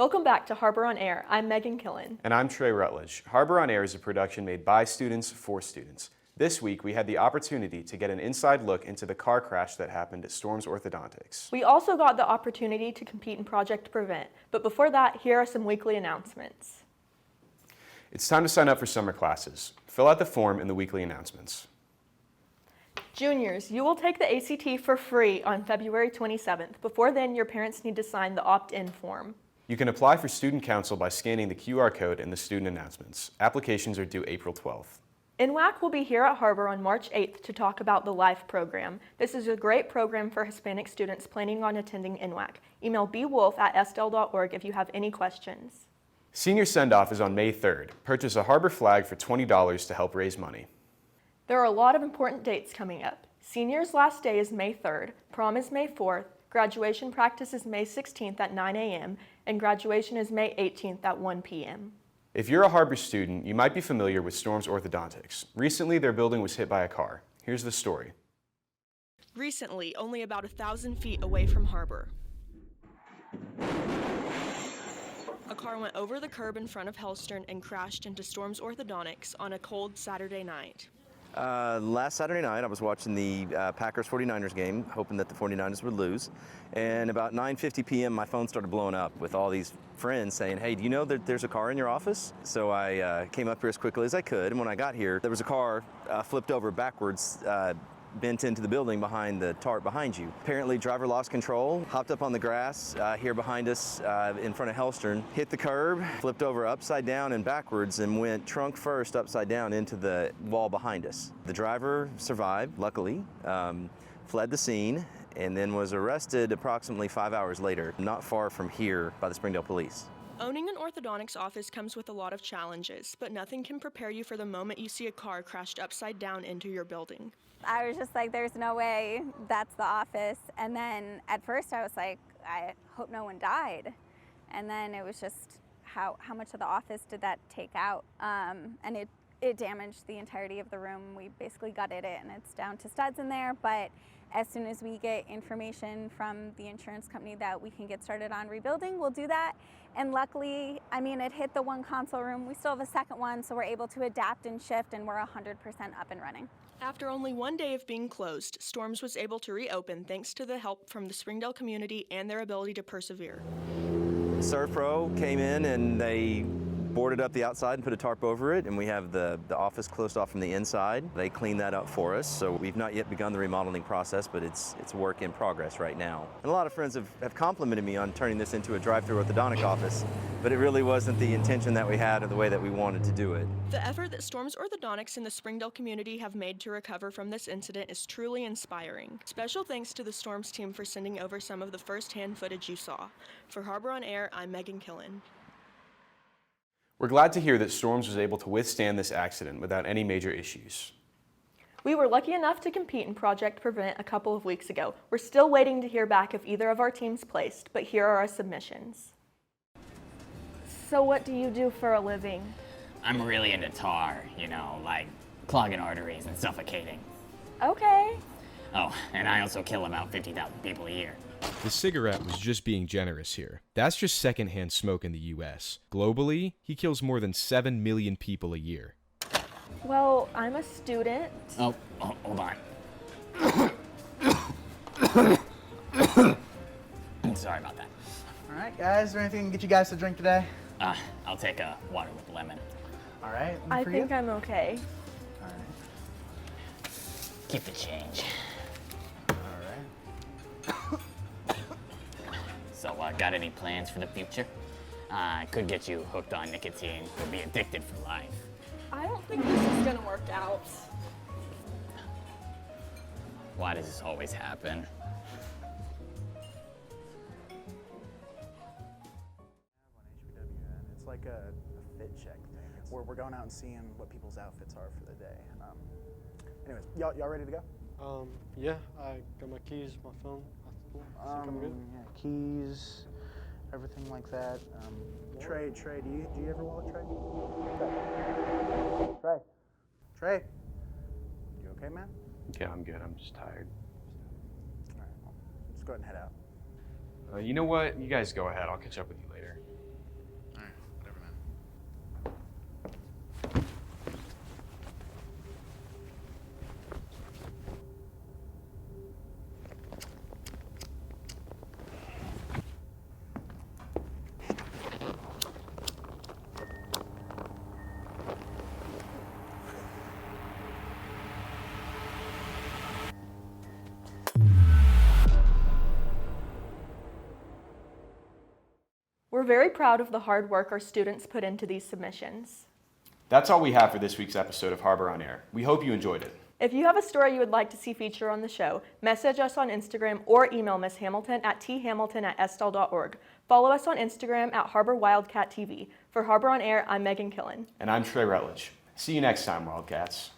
Welcome back to Har-Ber on Air. I'm Megan Killen. And I'm Trey Rutledge. Har-Ber on Air is a production made by students for students. This week, we had the opportunity to get an inside look into the car crash that happened at Storms Orthodontics. We also got the opportunity to compete in Project Prevent, but before that, here are some weekly announcements. It's time to sign up for summer classes. Fill out the form in the weekly announcements. Juniors, you will take the ACT for free on February 27th. Before then, your parents need to sign the opt-in form. You can apply for student council by scanning the QR code in the student announcements. Applications are due April 12th. NWAC will be here at Har-Ber on March 8th to talk about the LIFE program. This is a great program for Hispanic students planning on attending NWAC. Email bwolf@sdel.org if you have any questions. Senior send-off is on May 3rd. Purchase a Har-Ber flag for $20 to help raise money. There are a lot of important dates coming up. Seniors' last day is May 3rd, prom is May 4th, graduation practice is May 16th at 9 a.m., and graduation is May 18th at 1 p.m. If you're a Har-Ber student, you might be familiar with Storms Orthodontics. Recently, their building was hit by a car. Here's the story. Recently, only about 1,000 feet away from Har-Ber, a car went over the curb in front of Hellstern and crashed into Storms Orthodontics on a cold Saturday night. Last Saturday night, I was watching the Packers-49ers game, hoping that the 49ers would lose. And about 9:50 p.m., my phone started blowing up with all these friends saying, "Hey, do you know that there's a car in your office?" So I came up here as quickly as I could. And when I got here, there was a car flipped over backwards, bent into the building behind the tarp behind you. Apparently, driver lost control, hopped up on the grass here behind us in front of Hellstern, hit the curb, flipped over upside down and backwards, and went trunk first upside down into the wall behind us. The driver survived, luckily, fled the scene, and then was arrested approximately 5 hours later, not far from here by the Springdale police. Owning an orthodontics office comes with a lot of challenges, but nothing can prepare you for the moment you see a car crashed upside down into your building. I was just like, there's no way that's the office. And then at first I was like, I hope no one died. And then it was just how much of the office did that take out? And it damaged the entirety of the room. We basically gutted it and it's down to studs in there. But as soon as we get information from the insurance company that we can get started on rebuilding, we'll do that. And luckily, I mean, it hit the one console room. We still have a second one, so we're able to adapt and shift, and we're 100% up and running. After only one day of being closed, Storms was able to reopen thanks to the help from the Springdale community and their ability to persevere. ServPro came in and they boarded up the outside and put a tarp over it, and we have the office closed off from the inside. They cleaned that up for us, so we've not yet begun the remodeling process, but it's work in progress right now. And a lot of friends have complimented me on turning this into a drive-through orthodontic office, but it really wasn't the intention that we had or the way that we wanted to do it. The effort that Storms Orthodontics and the Springdale community have made to recover from this incident is truly inspiring. Special thanks to the Storms team for sending over some of the first-hand footage you saw. For Har-Ber on Air, I'm Megan Killen. We're glad to hear that Storms was able to withstand this accident without any major issues. We were lucky enough to compete in Project Prevent a couple of weeks ago. We're still waiting to hear back if either of our teams placed, but here are our submissions. So what do you do for a living? I'm really into tar, you know, like clogging arteries and suffocating. Okay. Oh, and I also kill about 50,000 people a year. The cigarette was just being generous here. That's just secondhand smoke in the U.S. Globally, he kills more than 7 million people a year. Well, I'm a student. Oh, hold on. Sorry about that. All right, guys, is there anything I can get you guys to drink today? I'll take a water with lemon. All right, I think I'm okay. All right. Keep the change. So, got any plans for the future? I could get you hooked on nicotine. You'll be addicted for life. I don't think this is gonna work out. Why does this always happen? It's like a fit check thing. Where we're going out and seeing what people's outfits are for the day. Anyways, y'all ready to go? Yeah, I got my keys, my phone. Yeah, keys, everything like that. Trey, do you ever wallet Trey? Trey, you okay, man? Yeah, I'm good. I'm just tired. All right, well, just go ahead and head out. You know what? You guys go ahead. I'll catch up with you later. We're very proud of the hard work our students put into these submissions. That's all we have for this week's episode of Har-Ber on Air. We hope you enjoyed it. If you have a story you would like to see featured on the show, message us on Instagram or email Ms. Hamilton at thamilton@sdal.org. Follow us on Instagram at Har-Ber Wildcat TV. For Har-Ber on Air, I'm Megan Killen. And I'm Trey Rutledge. See you next time, Wildcats.